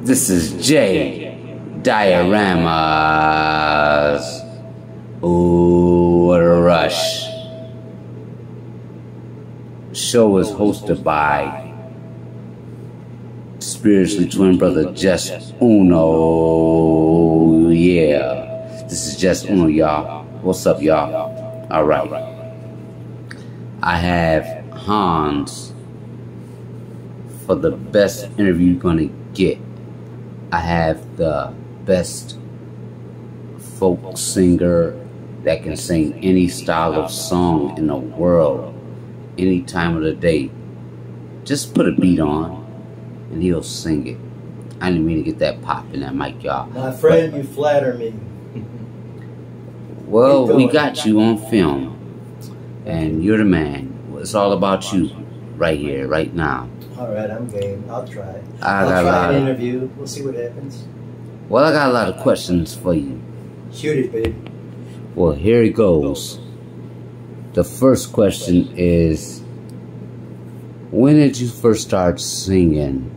This is J Dioramas. Ooh, what a rush. The show is hosted by spiritually twin brother jesuno. Yeah, this is jesuno, y'all. What's up, y'all? All right. I have Hans for the best interview you're gonna get. I have the best folk singer that can sing any style of song in the world, any time of the day. Just put a beat on and he'll sing it. I didn't mean to get that pop in that mic, y'all. My friend, you flatter me. Well, we got you on film, and you're the man. It's all about you right here, right now. All right, I'm game. I'll try. I'll try an interview. We'll see what happens. Well, I got a lot of questions for you. Shoot it, baby. Well, here it goes. The first question is, when did you first start singing?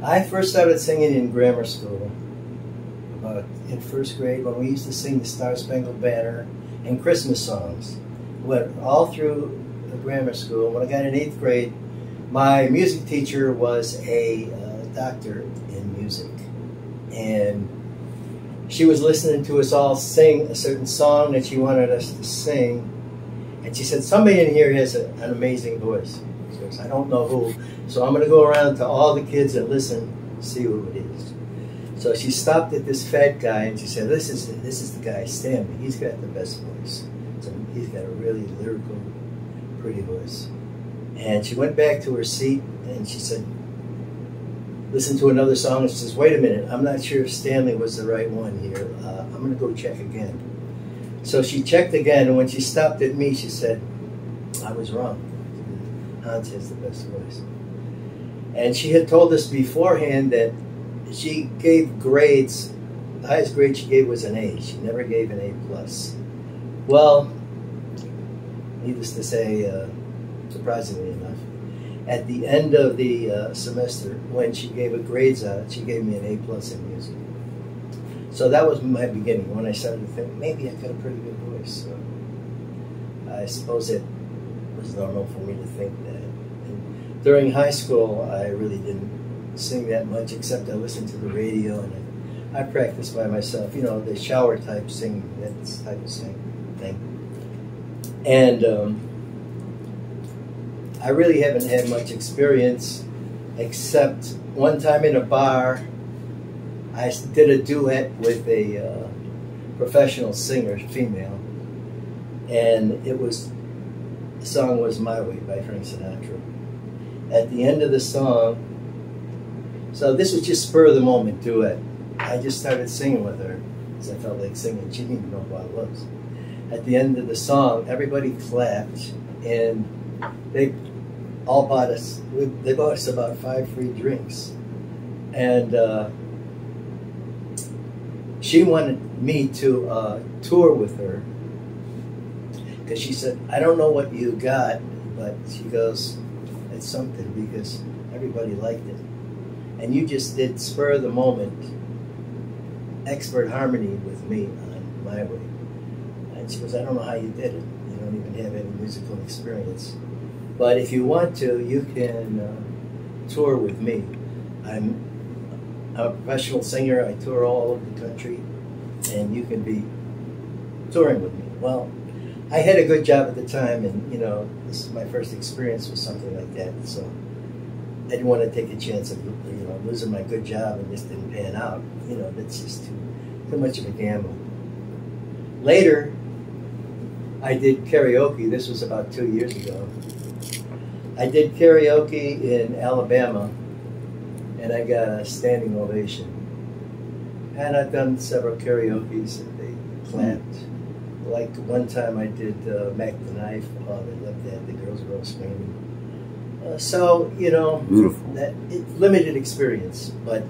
I first started singing in grammar school, in first grade, when we used to sing the Star Spangled Banner and Christmas songs. Went all through the grammar school. When I got in 8th grade, my music teacher was a doctor in music, and she was listening to us all sing a certain song that she wanted us to sing, and she said, somebody in here has an amazing voice. She goes, I don't know who, so I'm going to go around to all the kids and listen, see who it is. So she stopped at this fat guy and she said, this is the guy, Stanley. He's got the best voice. So he's got a really lyrical, pretty voice. And she went back to her seat and she said, listen to another song. And she says, wait a minute, I'm not sure if Stanley was the right one here. I'm going to go check again. So she checked again, and when she stopped at me, she said, I was wrong. Hans has the best voice. And she had told us beforehand that she gave grades, the highest grade she gave was an A. She never gave an A+. Well, needless to say, surprisingly enough, at the end of the semester, when she gave her grades out, she gave me an A+ in music. So that was my beginning, when I started to think, maybe I got a pretty good voice. So I suppose it was normal for me to think that. And during high school, I really didn't sing that much, except I listened to the radio, and I practiced by myself, you know, the shower type singing, that type of thing. And I really haven't had much experience, except one time in a bar, I did a duet with a professional singer, female, and the song was My Way by Frank Sinatra. At the end of the song, so this was just spur of the moment duet. I just started singing with her because I felt like singing. She didn't even know what it was. At the end of the song, everybody clapped, and they all bought us. They bought us about 5 free drinks, and she wanted me to tour with her because she said, I don't know what you got, but she goes, it's something because everybody liked it. And you just did spur of the moment expert harmony with me on My Way. And she goes, I don't know how you did it. You don't even have any musical experience. But if you want to, you can tour with me. I'm a professional singer. I tour all over the country, and you can be touring with me. Well, I had a good job at the time, and you know, this is my first experience with something like that. So I didn't want to take a chance of losing my good job and this didn't pan out. You know, that's just too much of a gamble. Later, I did karaoke. This was about 2 years ago. I did karaoke in Alabama, and I got a standing ovation. And I've done several karaoke's and they clapped. Like one time I did Mac the Knife. Oh, they loved that. The girls were all screaming. So, you know, beautiful. Limited experience, but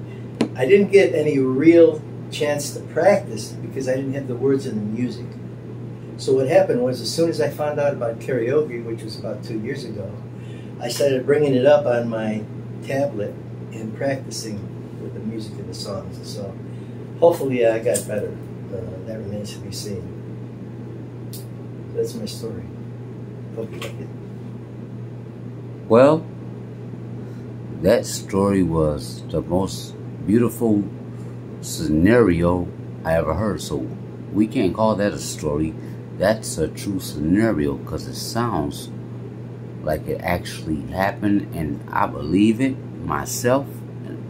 I didn't get any real chance to practice because I didn't have the words in the music. So what happened was, as soon as I found out about karaoke, which was about 2 years ago, I started bringing it up on my tablet and practicing with the music and the songs. And so hopefully I got better. That remains to be seen. That's my story. Hope you like it. Well, that story was the most beautiful scenario I ever heard. So we can't call that a story. That's a true scenario because it sounds like it actually happened, and I believe it myself.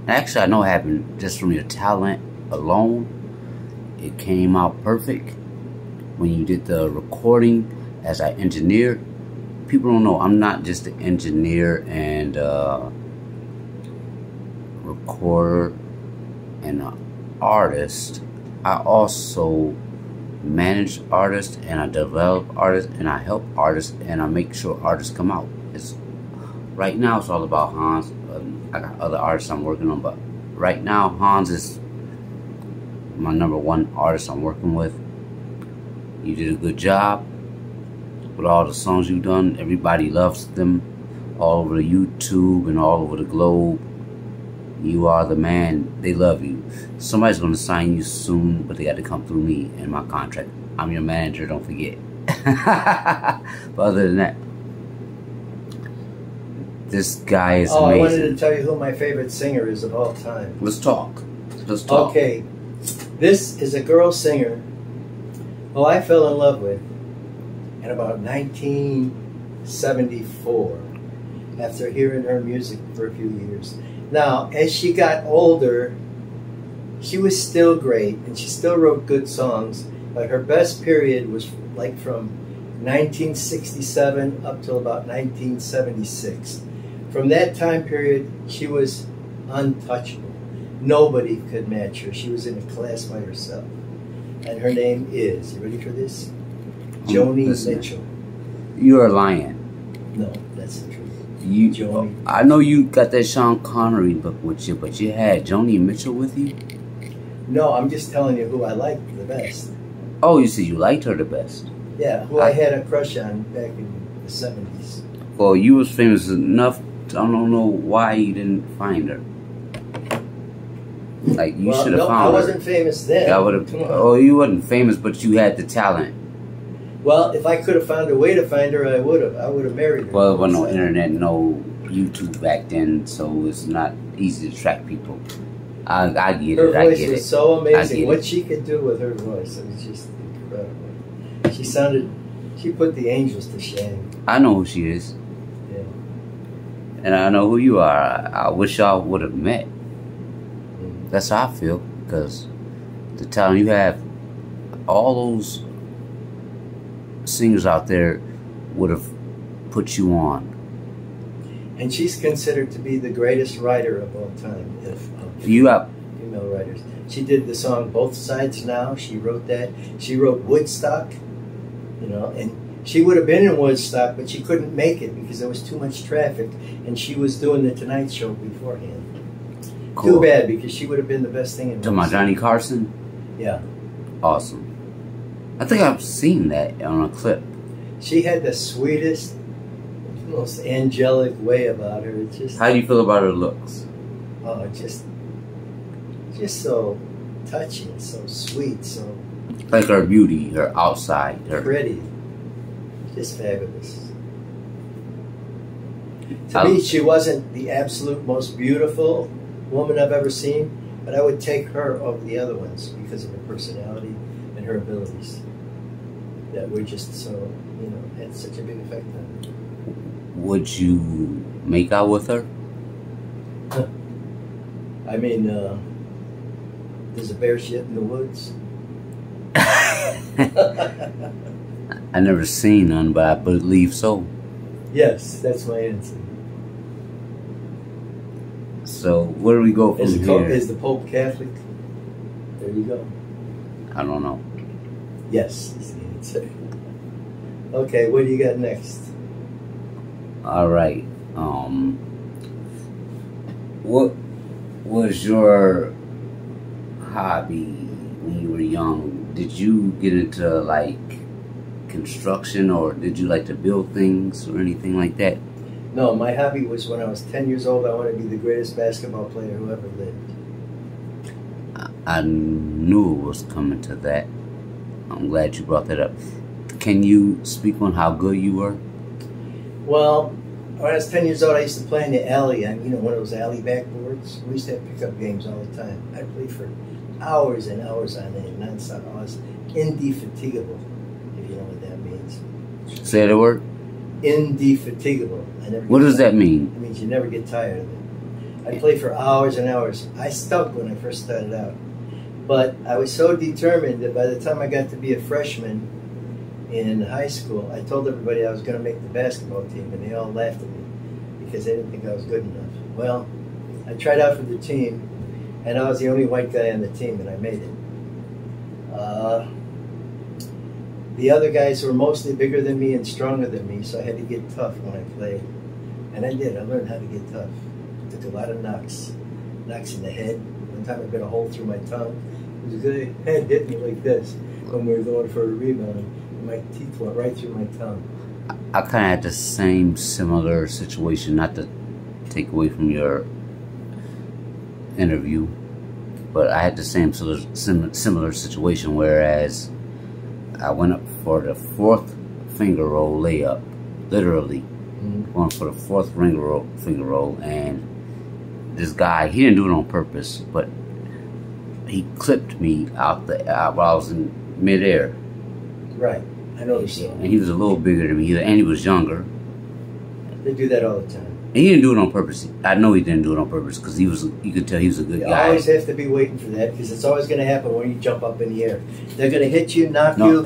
Actually, I know it happened just from your talent alone. It came out perfect. When you did the recording as I engineered, people don't know I'm not just an engineer and recorder and an artist. I also manage artists, and I develop artists, and I help artists, and I make sure artists come out. Right now it's all about Hans. I got other artists I'm working on, but right now Hans is my #1 artist I'm working with. You did a good job with all the songs you've done. Everybody loves them all over the YouTube and all over the globe. You are the man. They love you. Somebody's going to sign you soon, but they got to come through me and my contract. I'm your manager, don't forget. But other than that, this guy is amazing. I wanted to tell you who my favorite singer is of all time. Let's talk. Let's talk. Okay. This is a girl singer who I fell in love with in about 1974 after hearing her music for a few years. Now, as she got older, she was still great, and she still wrote good songs, but her best period was like from 1967 up till about 1976. From that time period, she was untouchable. Nobody could match her. She was in a class by herself. And her name is, you ready for this? Joni Mitchell. You're lying. No, that's the truth. Joni. I know you got that Sean Connery book with you, but you had Joni Mitchell with you? No, I'm just telling you who I liked the best. Oh, you said you liked her the best? Yeah, who I had a crush on back in the 70s. Well, you was famous enough, I don't know why you didn't find her. Like, you should have found her. I wasn't famous then. Oh, you wasn't famous, but you had the talent. Well, if I could have found a way to find her, I would have. I would have married her. Well, there was no internet, no YouTube back then, so it's not easy to track people. I get it. Her voice was so amazing. What she could do with her voice, it was just incredible. She put the angels to shame. I know who she is. Yeah. And I know who you are. I wish y'all would have met. That's how I feel, because the talent you have, all those singers out there would have put you on. And she's considered to be the greatest writer of all time. Female writers. She did the song Both Sides Now. She wrote that. She wrote Woodstock, and she would have been in Woodstock, but she couldn't make it because there was too much traffic, and she was doing the Tonight Show beforehand. Cool. Too bad, because she would have been the best thing in to my Johnny Carson? Yeah. Awesome. I think I've seen that on a clip. She had the sweetest, most angelic way about her. It's just. How do you feel about her looks? Oh, just so touching, so sweet, so. Like her beauty, her outside, her pretty, just fabulous. To me, she wasn't the absolute most beautiful woman I've ever seen, but I would take her over the other ones because of her personality and her abilities that were just so, had such a big effect on me. Would you make out with her? I mean, there's a bear shit in the woods. I never seen none, but I believe so. Yes, that's my answer. So where do we go from here? Is the Pope Catholic? There you go. I don't know. Yes, is the answer. Okay, what do you got next? All right. What was your hobby when you were young? Did you get into like construction, or did you like to build things or anything like that? No, my hobby was when I was 10 years old, I wanted to be the greatest basketball player who ever lived. I knew it was coming to that. I'm glad you brought that up. Can you speak on how good you were? Well, when I was 10 years old, I used to play in the alley on, one of those alley backboards. We used to have pickup games all the time. I played for hours and hours on it, nonstop. I was indefatigable, if you know what that means. Say the word? Indefatigable. What does that mean? It means you never get tired of it. I played for hours and hours. I stunk when I first started out. But I was so determined that by the time I got to be a freshman in high school, I told everybody I was going to make the basketball team, and they all laughed at me because they didn't think I was good enough. Well, I tried out for the team, and I was the only white guy on the team, and I made it. The other guys were mostly bigger than me and stronger than me, so I had to get tough when I played. And I did. I learned how to get tough. Took a lot of knocks in the head. One time I got a hole through my tongue. It was good. Head hit me like this when we were going for a rebound, and my teeth went right through my tongue. I kind of had the same similar situation, not to take away from your interview, but I had the same similar situation, whereas I went up for the fourth finger roll layup, literally going for the fourth finger roll, and this guy, he didn't do it on purpose, but he clipped me out while I was in midair. Right, I noticed that. And he was a little bigger than me, and he was younger. They do that all the time. And he didn't do it on purpose. I know he didn't do it on purpose because you could tell he was a good guy. You always have to be waiting for that because it's always going to happen when you jump up in the air. They're going to hit you, knock you.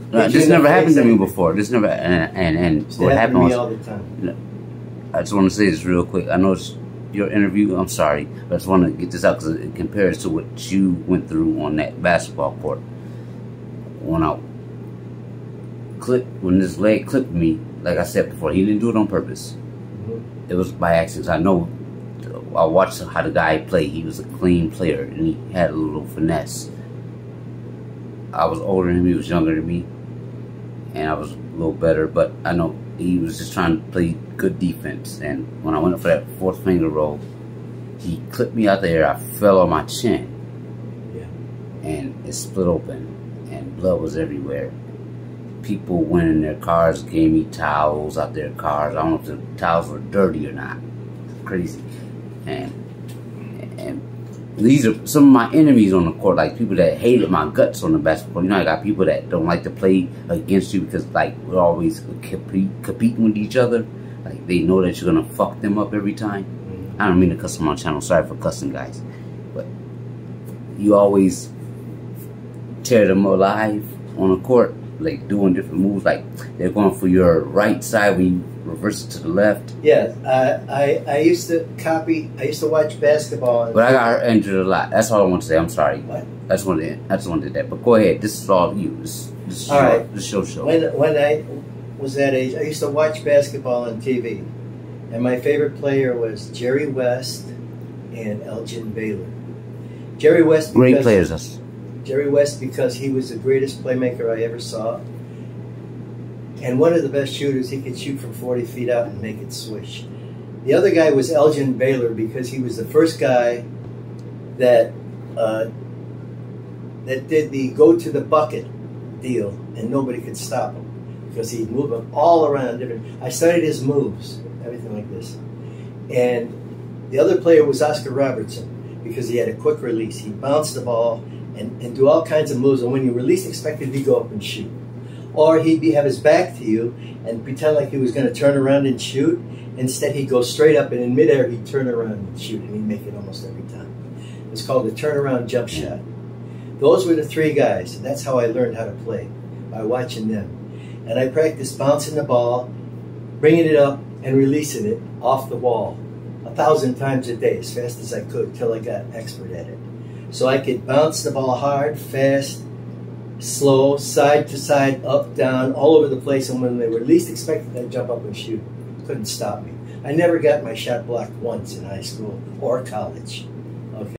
This never happened to me before. This never, and what happened to me was, all the time. I just want to say this real quick. I know it's your interview. I'm sorry, but I just want to get this out because it compares to what you went through on that basketball court. When this leg clipped me, like I said before, he didn't do it on purpose. It was by accident. I know. I watched how the guy played. He was a clean player, and he had a little finesse. I was older than him. He was younger than me, and I was a little better. But I know he was just trying to play good defense. And when I went up for that fourth finger roll, he clipped me out there. I fell on my chin, and it split open, and blood was everywhere. People went in their cars, gave me towels out their cars. I don't know if the towels were dirty or not. Crazy. And these are some of my enemies on the court, like people that hated my guts on the basketball. You know, I got people that don't like to play against you because, like, we're always competing with each other. Like, they know that you're gonna fuck them up every time. I don't mean to cuss on my channel. Sorry for cussing, guys. But you always tear them alive on the court. Like doing different moves, like they're going for your right side when you reverse it to the left. Yeah, I used to watch basketball. But I got injured a lot. That's all I want to say. I'm sorry. What? I just wanted that. But go ahead. This is all you. This is all right. This show. When I was that age, I used to watch basketball on TV, and my favorite player was Jerry West and Elgin Baylor. Jerry West. Great players. Jerry West because he was the greatest playmaker I ever saw. And one of the best shooters. He could shoot from 40 feet out and make it swish. The other guy was Elgin Baylor because he was the first guy that did the go to the bucket deal, and nobody could stop him because he'd move them all around different. I studied his moves, everything like this. And the other player was Oscar Robertson because he had a quick release. He'd bounce the ball and do all kinds of moves, and when you were least expected, he'd go up and shoot. Or he'd have his back to you and pretend like he was going to turn around and shoot. Instead, he'd go straight up, and in midair, he'd turn around and shoot, and he'd make it almost every time. It's called the turnaround jump shot. Those were the three guys, and that's how I learned how to play, by watching them. And I practiced bouncing the ball, bringing it up, and releasing it off the wall 1,000 times a day, as fast as I could, till I got expert at it. So I could bounce the ball hard, fast, slow, side to side, up, down, all over the place. And when they were least expected, I'd jump up and shoot. Couldn't stop me. I never got my shot blocked once in high school or college.